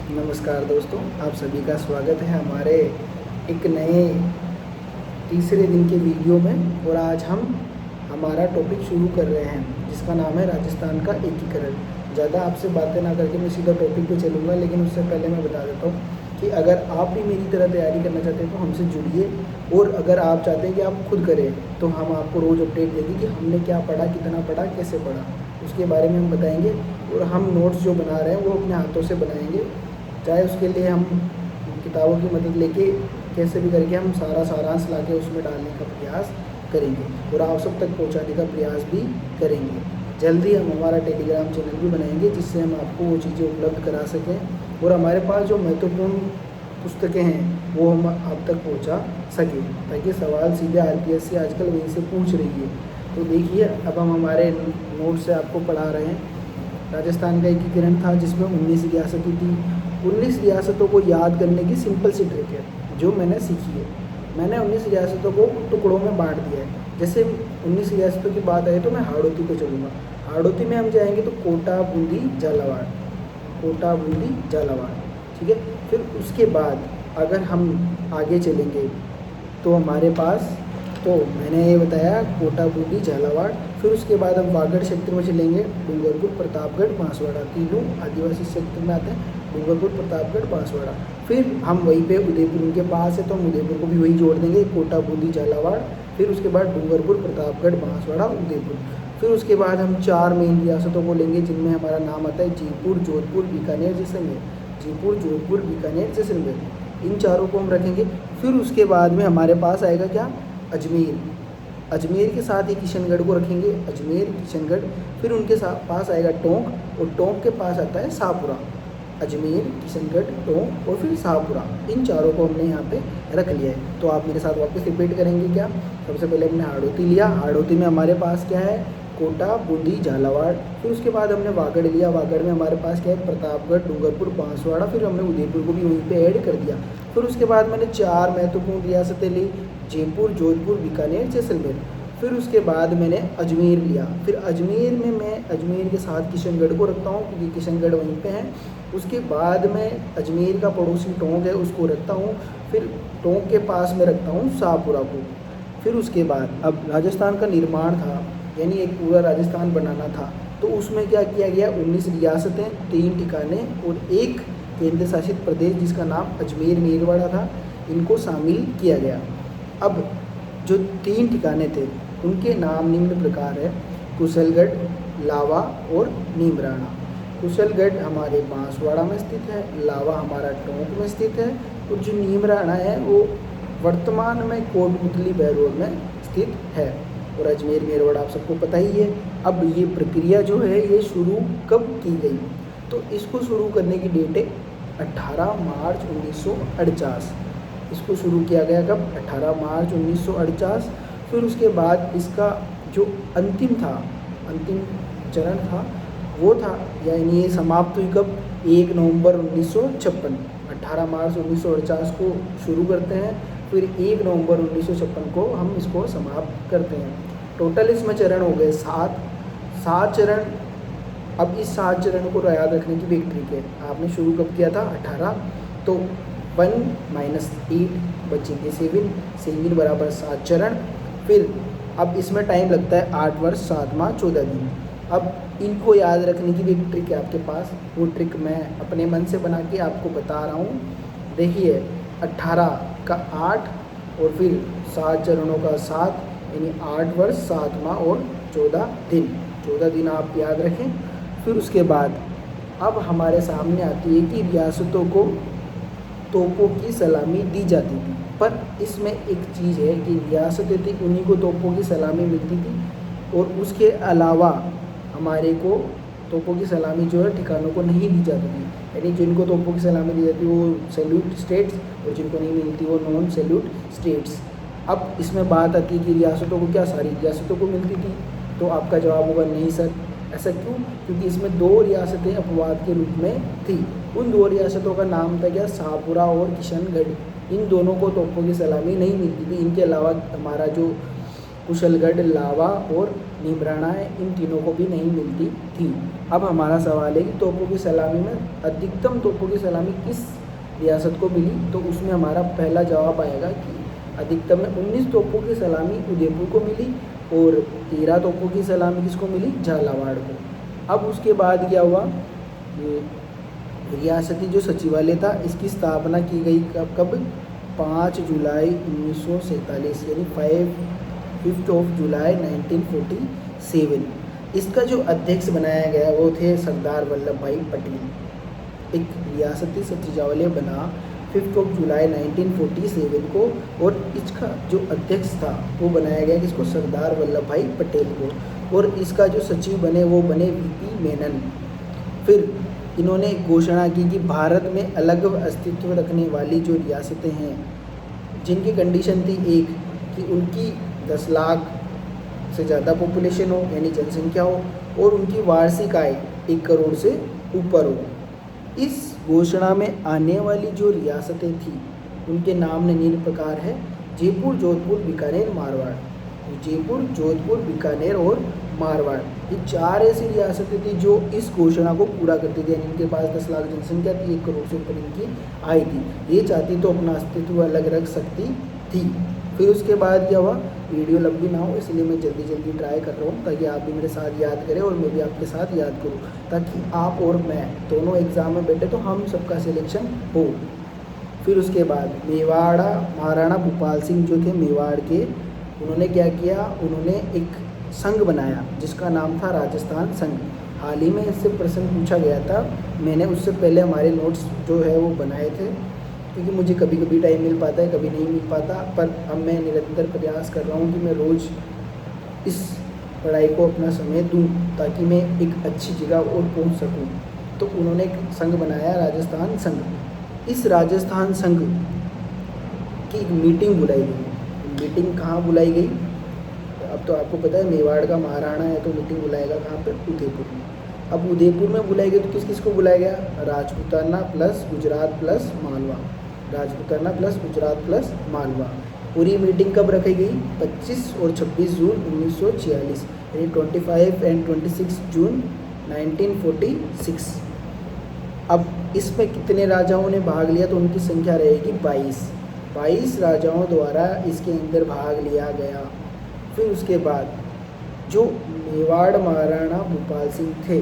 नमस्कार दोस्तों, आप सभी का स्वागत है हमारे एक नए तीसरे दिन के वीडियो में। और आज हम हमारा टॉपिक शुरू कर रहे हैं जिसका नाम है राजस्थान का एकीकरण। ज़्यादा आपसे बातें ना करके मैं सीधा टॉपिक पे चलूँगा, लेकिन उससे पहले मैं बता देता हूँ कि अगर आप भी मेरी तरह तैयारी करना चाहते हैं तो हमसे जुड़िए। और अगर आप चाहते हैं कि आप खुद करें तो हम आपको रोज़ अपडेट देंगे कि हमने क्या पढ़ा, कितना पढ़ा, कैसे पढ़ा, उसके बारे में हम बताएंगे। और हम नोट्स जो बना रहे हैं वो अपने हाथों से बनाएंगे, चाहे उसके लिए हम किताबों की मदद लेके कैसे भी करके हम सारा सारांश ला के उसमें डालने का प्रयास करेंगे और आप सब तक पहुंचाने का प्रयास भी करेंगे। जल्दी हम हमारा टेलीग्राम चैनल भी बनाएंगे जिससे हम आपको वो चीज़ें उपलब्ध करा सकें और हमारे पास जो महत्वपूर्ण पुस्तकें हैं वो हम आप तक पहुंचा सकें, ताकि सवाल सीधे आरपीएससी आजकल वहीं से पूछ रही है। तो देखिए, अब हम हमारे नोट से आपको पढ़ा रहे हैं। राजस्थान का एकीकरण था जिसमें 19 रियासतें थी। 19 रियासतों को याद करने की सिंपल सी ट्रिक है जो मैंने सीखी है। मैंने 19 रियासतों को टुकड़ों में बांट दिया है। जैसे 19 रियासतों की बात आए तो मैं हाड़ौती पे चलूँगा। हाड़ौती में हम जाएंगे तो कोटा, बूंदी, झालावाड़, कोटा, बूंदी, झालावाड़, ठीक है। फिर उसके बाद अगर हम आगे चलेंगे तो हमारे पास, तो मैंने ये बताया कोटा, बूंदी, झालावाड़। फिर उसके बाद हम वागड़ क्षेत्र में चलेंगे, डूंगरपुर, प्रतापगढ़, बांसवाड़ा, तीनों आदिवासी क्षेत्र में आते हैं, डूंगरपुर, प्रतापगढ़, बांसवाड़ा। फिर हम वहीं पे उदयपुर उनके पास है तो हम उदयपुर को भी वही जोड़ देंगे, कोटा, बूंदी, झालावाड़। फिर उसके बाद डूंगरपुर, प्रतापगढ़, बांसवाड़ा, उदयपुर। फिर उसके बाद हम 4 मेन रियासतों को लेंगे जिनमें हमारा नाम आता है जयपुर, जोधपुर, बीकानेर, जैसलमेर। जयपुर, जोधपुर, बीकानेर, जैसलमेर, इन चारों को हम रखेंगे। फिर उसके बाद में हमारे पास आएगा क्या, अजमेर। अजमेर के साथ ही किशनगढ़ को रखेंगे, अजमेर, किशनगढ़। फिर उनके पास आएगा टोंक और टोंक के पास आता है शाहपुरा। अजमेर, किशनगढ़, टोंक और फिर शाहपुरा, इन चारों को हमने यहाँ पे रख लिया है। तो आप मेरे साथ वापस रिपीट करेंगे क्या। सबसे पहले हमने हाड़ौती लिया। हाड़ौती में हमारे पास क्या है, कोटा, बूंदी, झालावाड़। फिर उसके बाद हमने वागड़ लिया। वागड़ में हमारे पास क्या है, प्रतापगढ़, डूंगरपुर, बांसवाड़ा। फिर हमने उदयपुर को भी वहीं पे ऐड कर दिया। फिर उसके बाद मैंने 4 महत्वपूर्ण रियासतें ली, जयपुर, जोधपुर, बीकानेर, जैसलमेर। फिर उसके बाद मैंने अजमेर लिया। फिर अजमेर में मैं अजमेर के साथ किशनगढ़ को रखता हूँ क्योंकि किशनगढ़ वहीं पे है। उसके बाद मैं अजमेर का पड़ोसी टोंक है उसको रखता हूँ। फिर टोंक के पास में रखता हूँ शाहपुरा को। फिर उसके बाद अब राजस्थान का निर्माण था, यानी एक पूरा राजस्थान बनाना था, तो उसमें क्या किया गया, 19 रियासतें, 3 ठिकाने और 1 केंद्र शासित प्रदेश जिसका नाम अजमेर मेरवाड़ा था, इनको शामिल किया गया। अब जो 3 ठिकाने थे उनके नाम निम्न प्रकार है, कुशलगढ़, लावा और नीमराणा। कुशलगढ़ हमारे बांसवाड़ा में स्थित है, लावा हमारा टोंक में स्थित है और जो नीमराणा है वो वर्तमान में कोटपुतली बहरोड में स्थित है। और अजमेर मेरवाड़ा आप सबको पता ही है। अब ये प्रक्रिया जो है ये शुरू कब की गई, तो इसको शुरू करने की डेट है 18 मार्च 1948। इसको शुरू किया गया कब, 18 मार्च 1948। फिर उसके बाद इसका जो अंतिम चरण था वो था, यानी ये समाप्त हुई कब, 1 नवंबर 1956। 18 मार्च 1949 को शुरू करते हैं, फिर 1 नवंबर 1956 को हम इसको समाप्त करते हैं। टोटल इसमें चरण हो गए 7 चरण। अब इस 7 चरण को याद रखने की भी एक ट्रिक है। आपने शुरू कब किया था, 18, तो 1 - 8 बचेंगे 7 बराबर 7 चरण। फिर अब इसमें टाइम लगता है 8 वर्ष 7 माह 14 दिन। अब इनको याद रखने की भी एक ट्रिक है आपके पास, वो ट्रिक मैं अपने मन से बना के आपको बता रहा हूँ। देखिए, 18 का 8 और फिर 7 चरणों का 7, यानी 8 वर्ष 7 माह और 14 दिन। 14 दिन आप याद रखें। फिर उसके बाद अब हमारे सामने आती है कि रियासतों को तोपों की सलामी दी जाती थी, पर इसमें एक चीज़ है कि रियासतें थी उन्हीं को तोपों की सलामी मिलती थी और उसके अलावा हमारे को तोपों की सलामी जो है ठिकानों को नहीं दी जाती थी। यानी जिनको तोपों की सलामी दी जाती वो सैल्यूट स्टेट्स और जिनको नहीं मिलती वो नॉन सैल्यूट स्टेट्स। अब इसमें बात आती है कि रियासतों को क्या सारी रियासतों को मिलती थी, तो आपका जवाब होगा नहीं सर। ऐसा क्यों, क्योंकि इसमें 2 रियासतें अपवाद के रूप में थी। उन 2 रियासतों का नाम था क्या, शाहपुरा और किशनगढ़। इन दोनों को तोपों की सलामी नहीं मिलती थी। इनके अलावा हमारा जो कुशलगढ़, लावा और नीमराना, इन तीनों को भी नहीं मिलती थी। अब हमारा सवाल है कि तोपों की सलामी में अधिकतम तोपों की सलामी किस रियासत को मिली, तो उसमें हमारा पहला जवाब आएगा कि अधिकतम में 19 तोपों की सलामी उदयपुर को मिली और 13 तोपों की सलामी किसको मिली, झालावाड़ को। अब उसके बाद क्या हुआ, रियासती जो सचिवालय था इसकी स्थापना की गई कब 5 जुलाई 1947 यानी 5 जुलाई 1947। इसका जो अध्यक्ष बनाया गया वो थे सरदार वल्लभ भाई पटेल। एक रियासती सचिवालय बना 5 जुलाई 1947 को और इसका जो अध्यक्ष था वो बनाया गया किसको, सरदार वल्लभ भाई पटेल को। और इसका जो सचिव बने वो बने वीपी मेनन। फिर इन्होंने एक घोषणा की कि भारत में अलग अस्तित्व रखने वाली जो रियासतें हैं जिनकी कंडीशन थी एक कि उनकी 10 लाख से ज़्यादा पॉपुलेशन हो यानी जनसंख्या हो और उनकी वार्षिक आय 1 करोड़ से ऊपर हो। इस घोषणा में आने वाली जो रियासतें थी उनके नाम निम्न प्रकार है, जयपुर, जोधपुर, बीकानेर, मारवाड़। जयपुर, जोधपुर, बीकानेर और मारवाड़, ये 4 ऐसी रियासतें थी जो इस घोषणा को पूरा करती थी। इनके पास 10 लाख जनसंख्या थी, 1 करोड़ से ऊपर इनकी आय थी। ये चाहती तो अपना अस्तित्व अलग रख सकती थी। फिर उसके बाद क्या हुआ, वीडियो लंबी ना हो इसलिए मैं जल्दी ट्राई कर रहा हूँ ताकि आप भी मेरे साथ याद करें और मैं भी आपके साथ याद करूँ, ताकि आप और मैं दोनों एग्ज़ाम में बैठे तो हम सबका सिलेक्शन हो। फिर उसके बाद मेवाड़ा महाराणा भूपाल सिंह जो थे मेवाड़ के, उन्होंने क्या किया, उन्होंने एक संघ बनाया जिसका नाम था राजस्थान संघ। हाल ही में इससे प्रश्न पूछा गया था, मैंने उससे पहले हमारे नोट्स जो है वो बनाए थे क्योंकि मुझे कभी कभी टाइम मिल पाता है, कभी नहीं मिल पाता, पर अब मैं निरंतर प्रयास कर रहा हूँ कि मैं रोज़ इस पढ़ाई को अपना समय दूँ ताकि मैं एक अच्छी जगह और पहुँच सकूँ। तो उन्होंने एक संघ बनाया राजस्थान संघ। इस राजस्थान संघ की एक मीटिंग बुलाई गई। मीटिंग कहाँ बुलाई गई, अब तो आपको पता है मेवाड़ का महाराणा है तो मीटिंग बुलाएगा कहाँ पर, उदयपुर में। अब उदयपुर में बुलाई गई तो किस किस को बुलाया गया, Rajputana plus Gujarat plus Malwa, Rajputana plus Gujarat plus Malwa. पूरी मीटिंग कब रखी गई, 25 और 26 जून 1946 यानी 25 एंड 26 जून 1946। अब इसमें कितने राजाओं ने भाग लिया, तो उनकी संख्या रहेगी 22 राजाओं द्वारा इसके अंदर भाग लिया गया। फिर उसके बाद जो मेवाड़ महाराणा भूपाल सिंह थे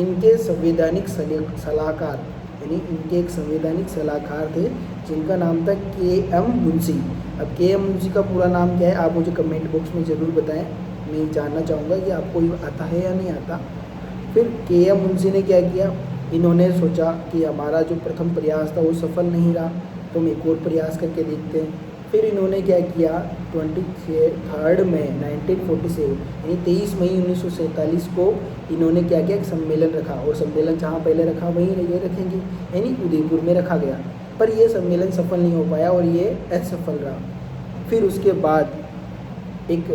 इनके संवैधानिक सलाहकार यानी इनके एक संवैधानिक सलाहकार थे जिनका नाम था के.एम. मुंशी। अब के.एम. मुंशी का पूरा नाम क्या है आप मुझे कमेंट बॉक्स में ज़रूर बताएं, मैं जानना चाहूँगा कि आपको ये आता है या नहीं आता। फिर के.एम. मुंशी ने क्या किया, इन्होंने सोचा कि हमारा जो प्रथम प्रयास था वो सफल नहीं रहा तो हम एक और प्रयास करके देखते हैं। फिर इन्होंने क्या किया, 23 मई 1947 यानी 23 मई 1947 को इन्होंने क्या किया, एक सम्मेलन रखा और सम्मेलन जहाँ पहले रखा वहीं ये रखेंगे यानी उदयपुर में रखा गया। पर ये सम्मेलन सफल नहीं हो पाया और ये असफल रहा। फिर उसके बाद एक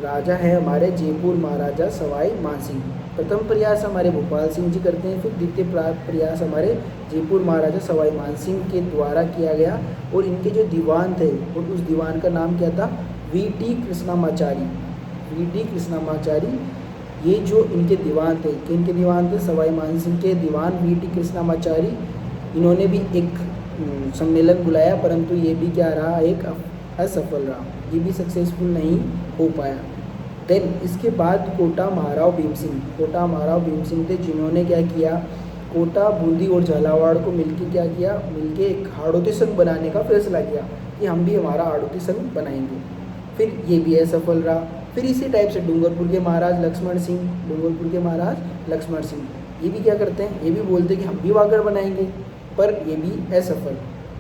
राजा है हमारे जयपुर महाराजा सवाई मानसिंह। प्रथम प्रयास हमारे भोपाल सिंह जी करते हैं, फिर द्वितीय प्रयास हमारे जयपुर महाराजा सवाई मानसिंह के द्वारा किया गया और इनके जो दीवान थे और उस दीवान का नाम क्या था, वी.टी. कृष्णामाचारी। वी.टी. कृष्णामाचारी ये जो इनके दीवान थे, किनके दीवान थे, सवाई मानसिंह के दीवान वी.टी. कृष्णामाचारी। इन्होंने भी एक सम्मेलन बुलाया परंतु ये भी क्या रहा, एक असफल रहा, ये भी सक्सेसफुल नहीं हो पाया। देन इसके बाद कोटा महाराव भीम सिंह थे जिन्होंने क्या किया, कोटा, बूंदी और झालावाड़ को मिलकर क्या किया, मिलके एक हाड़ौती संघ बनाने का फैसला किया कि हम भी हमारा हाड़ौती संघ बनाएंगे। फिर ये भी असफल रहा। फिर इसी टाइप से डूंगरपुर के महाराज लक्ष्मण सिंह ये भी क्या करते हैं, ये भी बोलते हैं कि हम भी वागड़ बनाएंगे, पर ये भी असफल।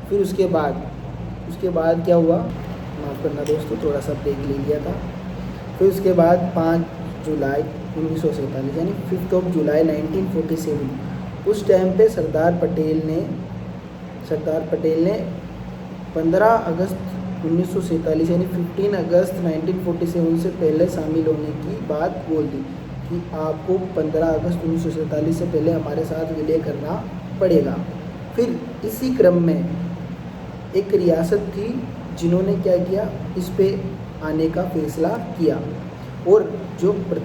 फिर उसके बाद क्या हुआ, माफ़ करना दोस्तों थोड़ा सा ब्रेक ले लिया था। फिर उसके बाद 5 जुलाई 1947 यानी 5 जुलाई 1947 उस टाइम पे सरदार पटेल ने 15 अगस्त 1947 यानी 15 अगस्त 1947 से पहले शामिल होने की बात बोल दी कि आपको 15 अगस्त 1947 से पहले हमारे साथ विलय करना पड़ेगा। फिर इसी क्रम में एक रियासत थी जिन्होंने क्या किया, इस पे आने का फैसला किया और जो